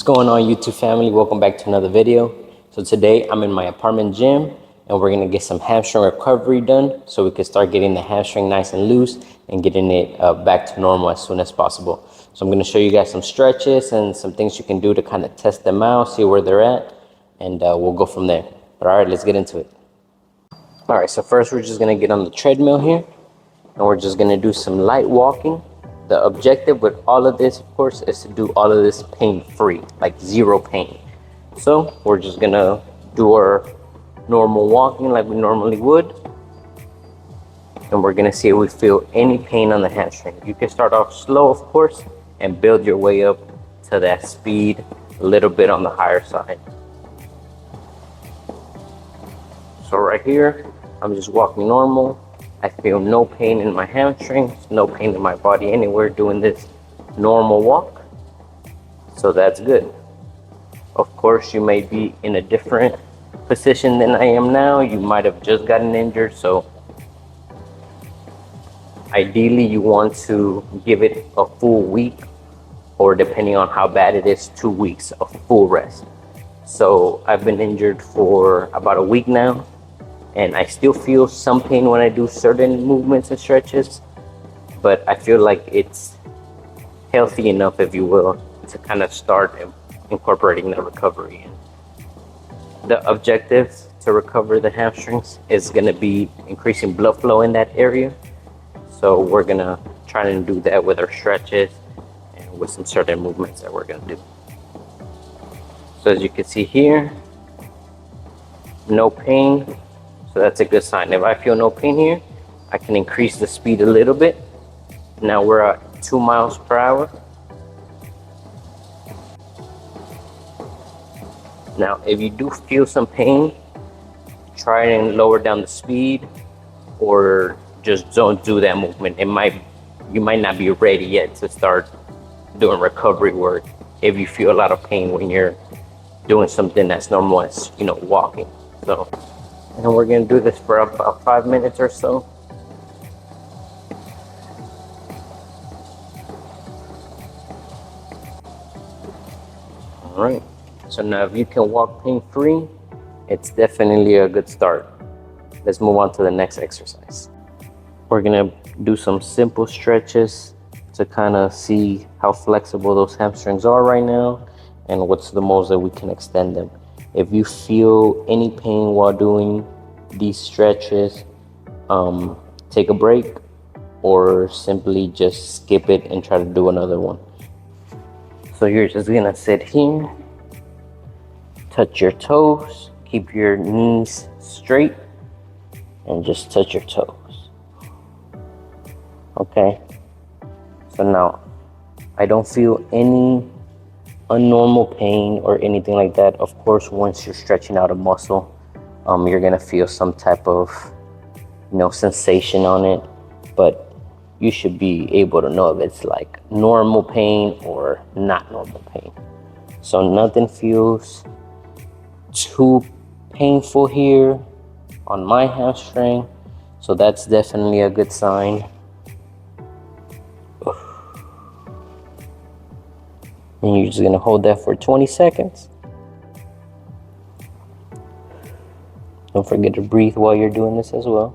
going on, YouTube family? Welcome back to another video. So today I'm in my apartment gym and we're gonna get some hamstring recovery done so we can start getting the hamstring nice and loose and getting it back to normal as soon as possible. So I'm gonna show you guys some stretches and some things you can do to kind of test them out, see where they're at, and we'll go from there. But all right, let's get into it. All right, so first we're just gonna get on the treadmill here and we're just gonna do some light walking. The objective with all of this, of course, is to do all of this pain-free, like zero pain. So we're just gonna do our normal walking like we normally would. And we're gonna see if we feel any pain on the hamstring. You can start off slow, of course, and build your way up to that speed a little bit on the higher side. So right here, I'm just walking normal. I feel no pain in my hamstrings, no pain in my body anywhere doing this normal walk. So that's good. Of course, you may be in a different position than I am now. You might have just gotten injured. So ideally, you want to give it a full week, or depending on how bad it is, 2 weeks of full rest. So I've been injured for about a week now. And I still feel some pain when I do certain movements and stretches, but I feel like it's healthy enough, if you will, to kind of start incorporating the recovery in. The objective to recover the hamstrings is going to be increasing blood flow in that area. So we're going to try and do that with our stretches and with some certain movements that we're going to do. So as you can see here, no pain. So that's a good sign. If I feel no pain here, I can increase the speed a little bit. Now we're at 2 miles per hour. Now, if you do feel some pain, try and lower down the speed, or just don't do that movement. You might not be ready yet to start doing recovery work if you feel a lot of pain when you're doing something that's normal as, walking. So. And we're going to do this for about 5 minutes or so. All right. So now if you can walk pain-free, it's definitely a good start. Let's move on to the next exercise. We're going to do some simple stretches to kind of see how flexible those hamstrings are right now and what's the most that we can extend them. If you feel any pain while doing these stretches, take a break or simply just skip it and try to do another one. So you're just gonna sit here, touch your toes, keep your knees straight, and just touch your toes. Okay, so now I don't feel any abnormal pain or anything like that. Of course, once you're stretching out a muscle, you're gonna feel some type of sensation on it, but you should be able to know if it's like normal pain or not normal pain. So nothing feels too painful here on my hamstring, so that's definitely a good sign. And you're just gonna hold that for 20 seconds. Don't forget to breathe while you're doing this as well.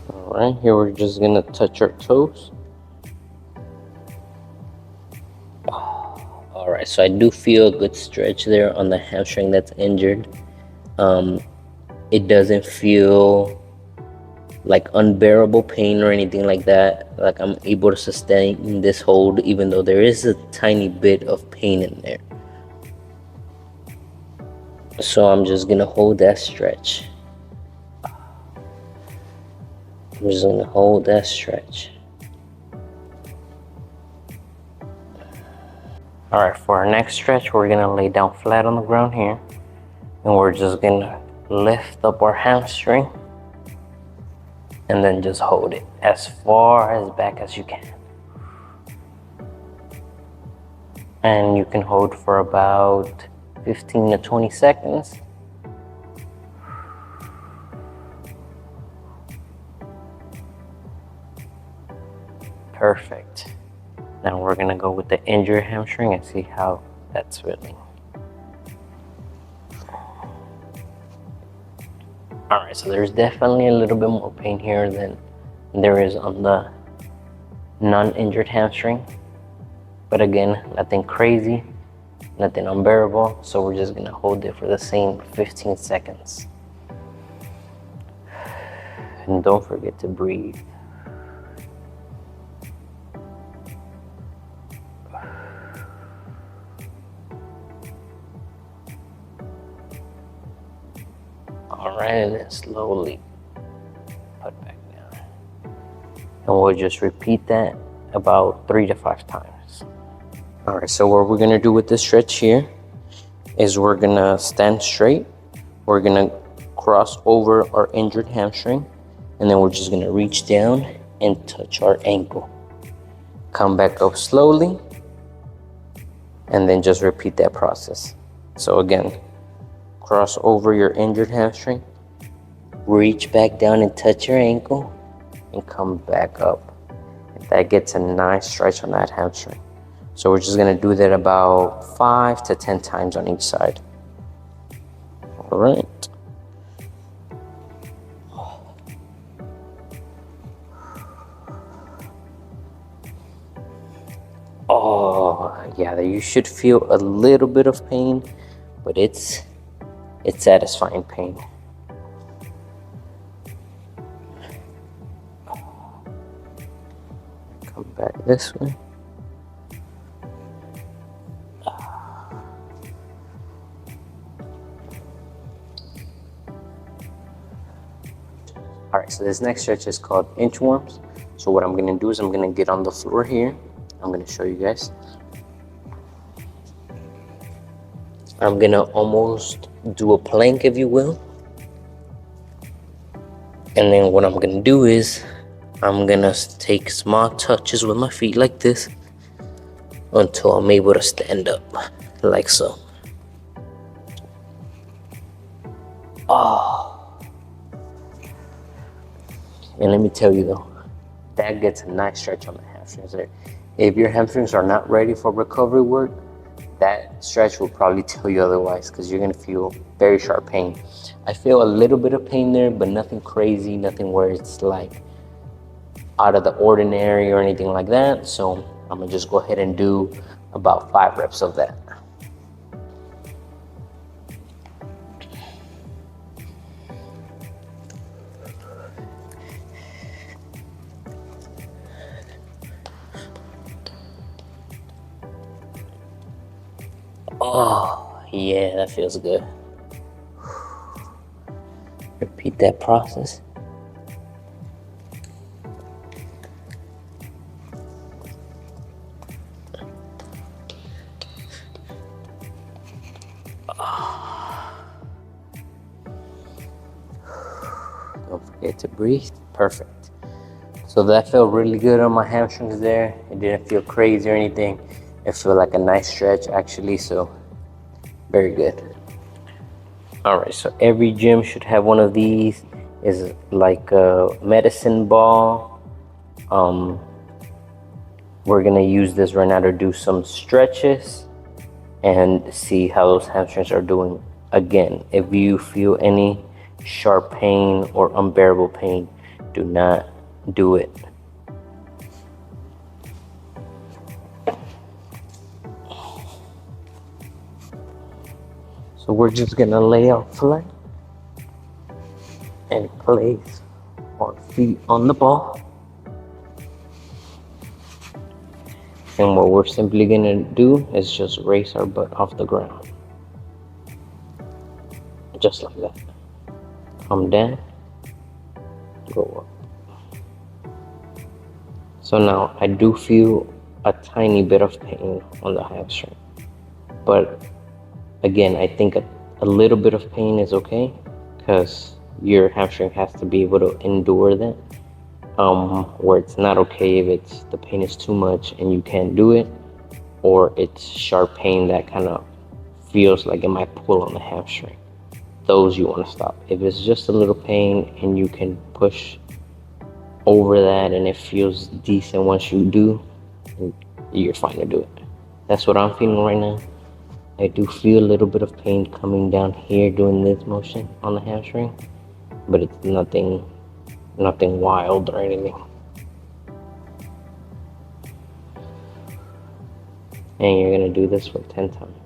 All right, here we're just gonna touch our toes. All right, so I do feel a good stretch there on the hamstring that's injured. It doesn't feel like unbearable pain or anything like that. Like I'm able to sustain this hold even though there is a tiny bit of pain in there. So I'm just gonna hold that stretch. I'm just gonna hold that stretch. All right, for our next stretch, we're gonna lay down flat on the ground here, and we're just gonna lift up our hamstring and then just hold it as far as back as you can. And you can hold for about 15 to 20 seconds. Perfect. Now we're gonna go with the injured hamstring and see how that's feeling. All right, so there's definitely a little bit more pain here than there is on the non-injured hamstring. But again, nothing crazy, nothing unbearable. So we're just gonna hold it for the same 15 seconds. And don't forget to breathe. All right, and then slowly put back down. And we'll just repeat that about 3 to 5 times. All right, so what we're gonna do with this stretch here is we're gonna stand straight. We're gonna cross over our injured hamstring, and then we're just gonna reach down and touch our ankle. Come back up slowly, and then just repeat that process. So again, cross over your injured hamstring, reach back down and touch your ankle, and come back up. That gets a nice stretch on that hamstring. So we're just gonna do that about 5 to 10 times on each side. All right. Oh, yeah, you should feel a little bit of pain, but it's satisfying pain. Come back this way. All right, so this next stretch is called inchworms. So what I'm gonna do is I'm gonna get on the floor here. I'm gonna show you guys. I'm gonna almost do a plank, if you will. And then what I'm gonna do is I'm gonna take small touches with my feet like this until I'm able to stand up, like so. Oh. And let me tell you though, that gets a nice stretch on the hamstrings there. If your hamstrings are not ready for recovery work, that stretch will probably tell you otherwise, because you're gonna feel very sharp pain. I feel a little bit of pain there, but nothing crazy, nothing where it's like out of the ordinary or anything like that. So I'm gonna just go ahead and do about 5 reps of that. Oh, yeah, that feels good. Repeat that process. Don't forget to breathe. Perfect. So that felt really good on my hamstrings there. It didn't feel crazy or anything. It felt like a nice stretch actually, so very good. All right, so every gym should have one of these. Is like a medicine ball. We're gonna use this right now to do some stretches and see how those hamstrings are doing. Again, if you feel any sharp pain or unbearable pain, do not do it. So we're just gonna lay out flat and place our feet on the ball. And what we're simply gonna do is just raise our butt off the ground. Just like that. Come down, go up. So now I do feel a tiny bit of pain on the hamstring. But again, I think a little bit of pain is okay, because your hamstring has to be able to endure that. Where it's not okay if it's the pain is too much and you can't do it, or it's sharp pain that kind of feels like it might pull on the hamstring. Those you want to stop. If it's just a little pain and you can push over that and it feels decent once you do, you're fine to do it. That's what I'm feeling right now. I do feel a little bit of pain coming down here doing this motion on the hamstring, but it's nothing wild or anything. And you're gonna do this for 10 times.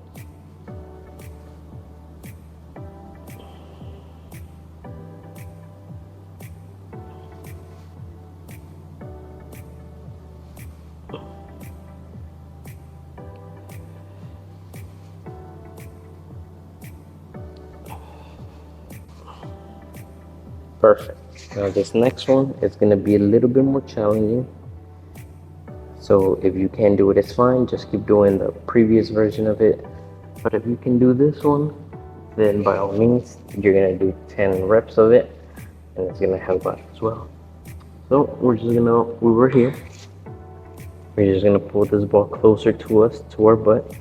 Perfect. Now this next one is going to be a little bit more challenging. So if you can't do it, it's fine. Just keep doing the previous version of it. But if you can do this one, then by all means, you're going to do 10 reps of it. And it's going to help out as well. So we're here. We're just going to pull this ball closer to us, to our butt.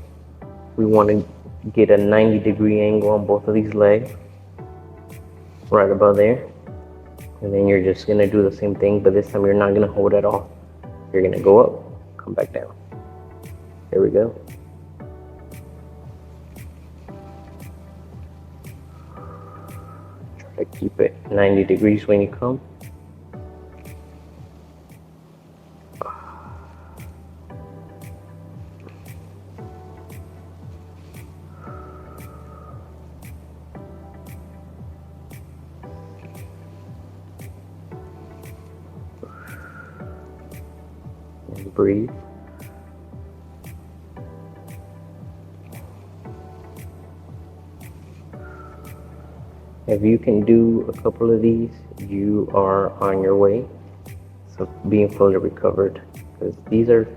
We want to get a 90-degree angle on both of these legs. Right about there. And then you're just gonna do the same thing, but this time you're not gonna hold at all. You're gonna go up, come back down. Here we go. Try to keep it 90 degrees when you come. And breathe. If you can do a couple of these, you are on your way. So being fully recovered, because these are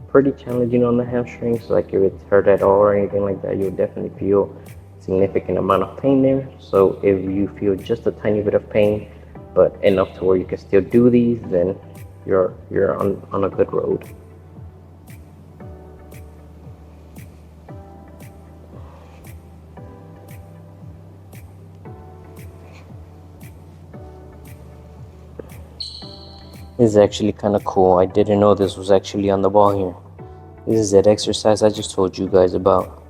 pretty challenging on the hamstrings. Like if it's hurt at all or anything like that, you'll definitely feel significant amount of pain there. So if you feel just a tiny bit of pain, but enough to where you can still do these, then you're on a good road. This is actually kind of cool. I didn't know this was actually on the ball here. This is that exercise I just told you guys about.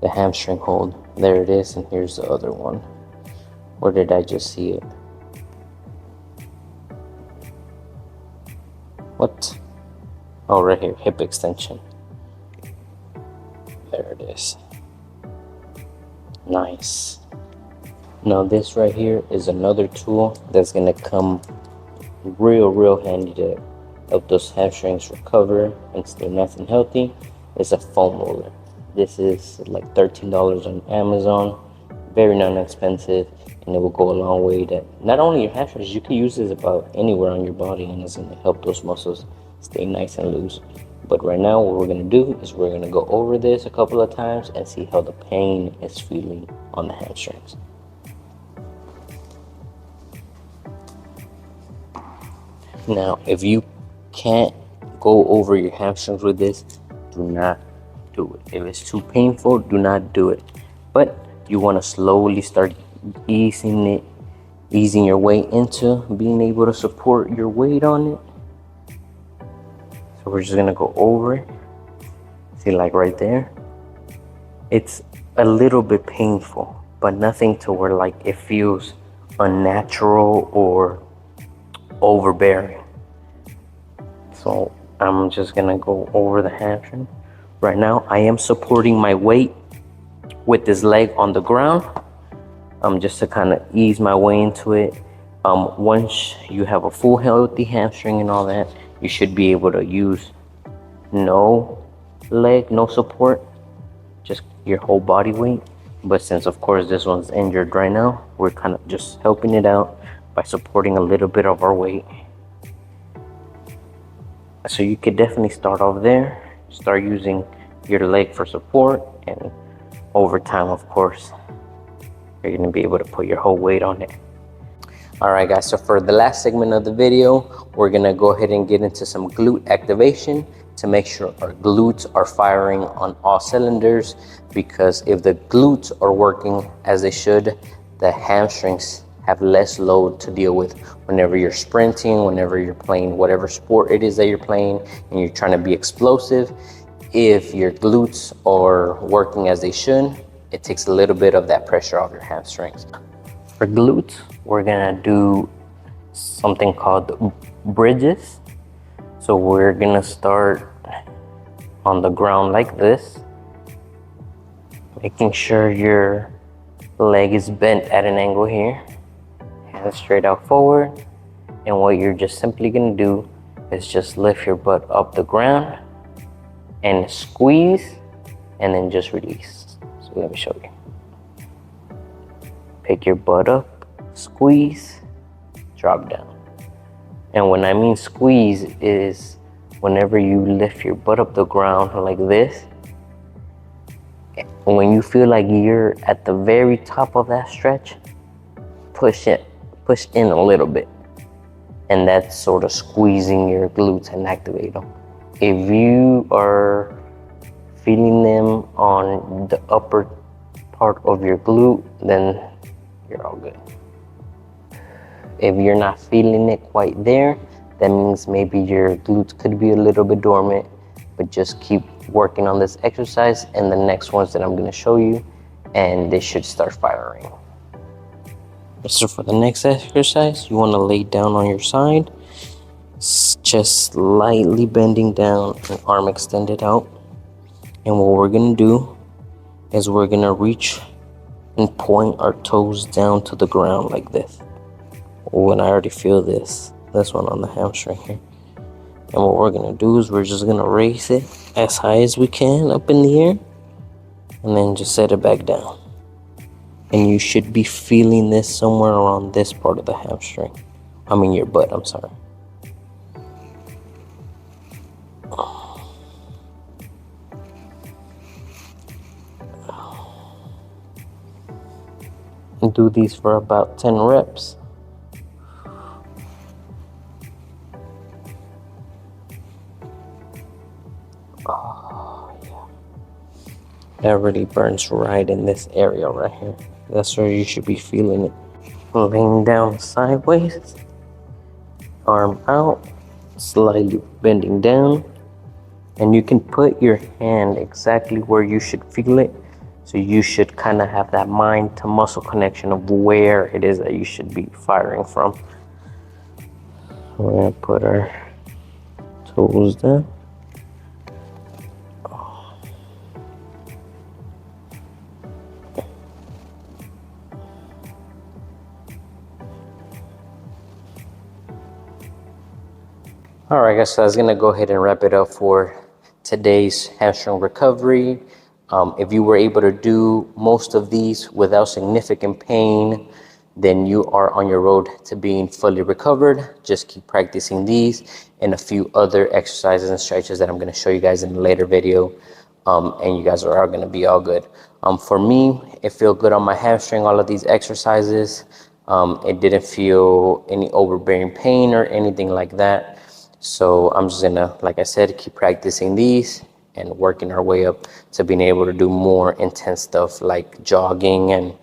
The hamstring hold. There it is, and here's the other one. Where did I just see it? What? Oh, right here, hip extension. There it is. Nice. Now this right here is another tool that's gonna come real handy to help those hamstrings recover and stay nice and healthy. It's a foam roller. This is like $13 on Amazon. Very non-expensive, and it will go a long way to not only your hamstrings, you can use this about anywhere on your body, and it's going to help those muscles stay nice and loose. But right now what we're going to do is we're going to go over this a couple of times and see how the pain is feeling on the hamstrings. Now if you can't go over your hamstrings with this, do not do it. If it's too painful, do not do it. But you want to slowly start easing your way into being able to support your weight on it. So we're just gonna go over it. See, like right there, it's a little bit painful, but nothing to where like it feels unnatural or overbearing. So I'm just gonna go over the hamstring. Right now I am supporting my weight with this leg on the ground, just to kind of ease my way into it. Once you have a full healthy hamstring and all that, you should be able to use no leg, no support, just your whole body weight. But since of course this one's injured right now, we're kind of just helping it out by supporting a little bit of our weight. So you could definitely start off there, start using your leg for support, and over time, of course, you're going to be able to put your whole weight on it. All right, guys, so for the last segment of the video, we're going to go ahead and get into some glute activation to make sure our glutes are firing on all cylinders, because if the glutes are working as they should, the hamstrings have less load to deal with whenever you're sprinting, whenever you're playing whatever sport it is that you're playing and you're trying to be explosive. If your glutes are working as they should, it takes a little bit of that pressure off your hamstrings. For glutes, we're gonna do something called bridges. So we're gonna start on the ground like this, making sure your leg is bent at an angle here, hands straight out forward. And what you're just simply gonna do is just lift your butt up the ground and squeeze, and then just release. So let me show you. Pick your butt up, squeeze, drop down. And when I mean squeeze is whenever you lift your butt up the ground like this, when you feel like you're at the very top of that stretch, push in a little bit. And that's sort of squeezing your glutes and activate them. If you are feeling them on the upper part of your glute, then you're all good. If you're not feeling it quite there, that means maybe your glutes could be a little bit dormant, but just keep working on this exercise and the next ones that I'm gonna show you, and they should start firing. So for the next exercise, you wanna lay down on your side, just slightly bending down and arm extended out. And what we're gonna do is we're gonna reach and point our toes down to the ground like this. When I already feel this one on the hamstring here. And what we're gonna do is we're just gonna raise it as high as we can up in the air, and then just set it back down. And you should be feeling this somewhere around this part of the hamstring. I mean your butt, I'm sorry. And do these for about 10 reps. Oh, yeah. That really burns right in this area right here. That's where you should be feeling it. Laying down sideways, arm out, slightly bending down. And you can put your hand exactly where you should feel it. So you should kind of have that mind to muscle connection of where it is that you should be firing from. We're gonna put our toes down. All right, guys, so I was gonna go ahead and wrap it up for today's hamstring recovery. If you were able to do most of these without significant pain, then you are on your road to being fully recovered. Just keep practicing these and a few other exercises and stretches that I'm gonna show you guys in a later video. And you guys are gonna be all good. For me, it felt good on my hamstring, all of these exercises. It didn't feel any overbearing pain or anything like that. So I'm just gonna, like I said, keep practicing these and working our way up to being able to do more intense stuff like jogging and,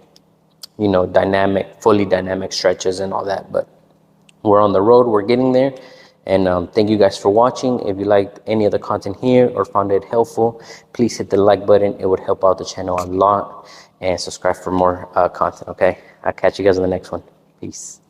you know, fully dynamic stretches and all that. But we're on the road, we're getting there. And thank you guys for watching. If you liked any of the content here or found it helpful, please hit the like button. It would help out the channel a lot. And subscribe for more content, okay? I'll catch you guys in the next one. Peace.